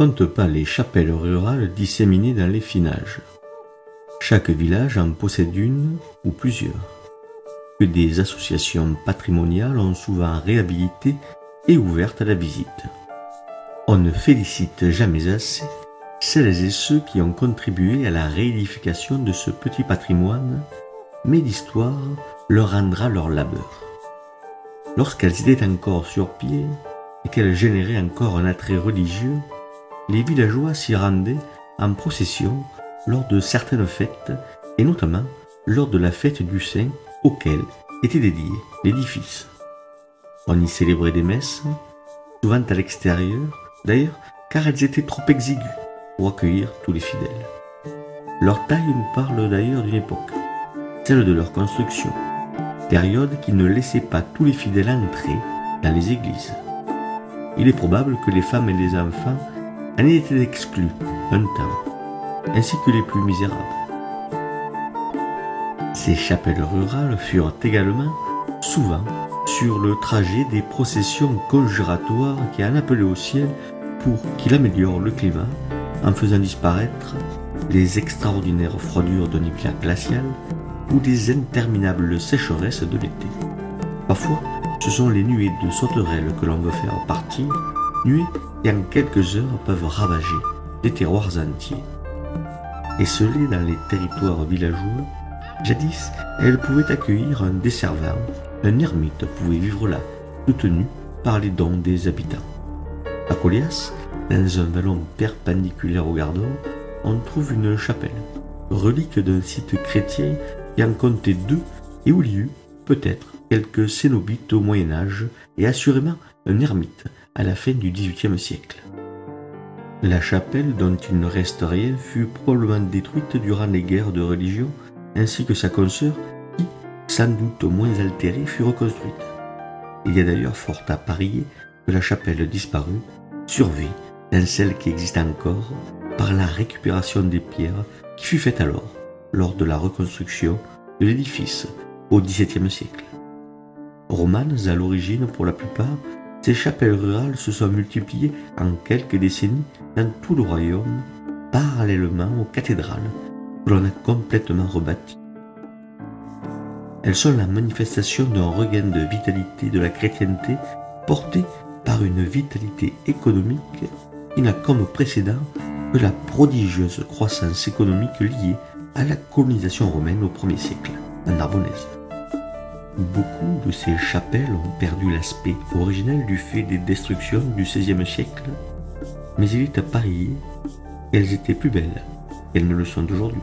compte pas les chapelles rurales disséminées dans les finages. Chaque village en possède une ou plusieurs, que des associations patrimoniales ont souvent réhabilitées et ouvertes à la visite. On ne félicite jamais assez celles et ceux qui ont contribué à la réédification de ce petit patrimoine, mais l'histoire leur rendra leur labeur. Lorsqu'elles étaient encore sur pied et qu'elles généraient encore un attrait religieux, les villageois s'y rendaient en procession lors de certaines fêtes, et notamment lors de la fête du Saint auquel était dédié l'édifice. On y célébrait des messes, souvent à l'extérieur, d'ailleurs, car elles étaient trop exiguës pour accueillir tous les fidèles. Leur taille nous parle d'ailleurs d'une époque, celle de leur construction, période qui ne laissait pas tous les fidèles entrer dans les églises. Il est probable que les femmes et les enfants en étaient exclus un temps, ainsi que les plus misérables. Ces chapelles rurales furent également souvent sur le trajet des processions conjuratoires qui en appelaient au ciel pour qu'il améliore le climat en faisant disparaître les extraordinaires froidures d'un hiver glacial ou des interminables sécheresses de l'été. Parfois, ce sont les nuées de sauterelles que l'on veut faire partir, nuées qui en quelques heures peuvent ravager des terroirs entiers. Esselées dans les territoires villageois, jadis, elles pouvaient accueillir un desservant, un ermite pouvait vivre là, soutenu par les dons des habitants. À Colias, dans un vallon perpendiculaire au Gardon, on trouve une chapelle, relique d'un site chrétien qui en comptait deux et où il y eut, peut-être, quelques cénobites au Moyen-Âge et assurément un ermite à la fin du XVIIIe siècle. La chapelle, dont il ne reste rien, fut probablement détruite durant les guerres de religion, ainsi que sa consoeur, qui, sans doute moins altérée, fut reconstruite. Il y a d'ailleurs fort à parier que la chapelle disparue survit dans celle qui existe encore par la récupération des pierres qui fut faite alors, lors de la reconstruction de l'édifice au XVIIe siècle. Romanes à l'origine pour la plupart, ces chapelles rurales se sont multipliées en quelques décennies dans tout le royaume, parallèlement aux cathédrales que l'on a complètement rebâties. Elles sont la manifestation d'un regain de vitalité de la chrétienté portée par une vitalité économique qui n'a comme précédent que la prodigieuse croissance économique liée à la colonisation romaine au 1er siècle, en Narbonnaise. Beaucoup de ces chapelles ont perdu l'aspect originel du fait des destructions du XVIe siècle, mais il est à parier qu'elles étaient plus belles qu'elles ne le sont aujourd'hui.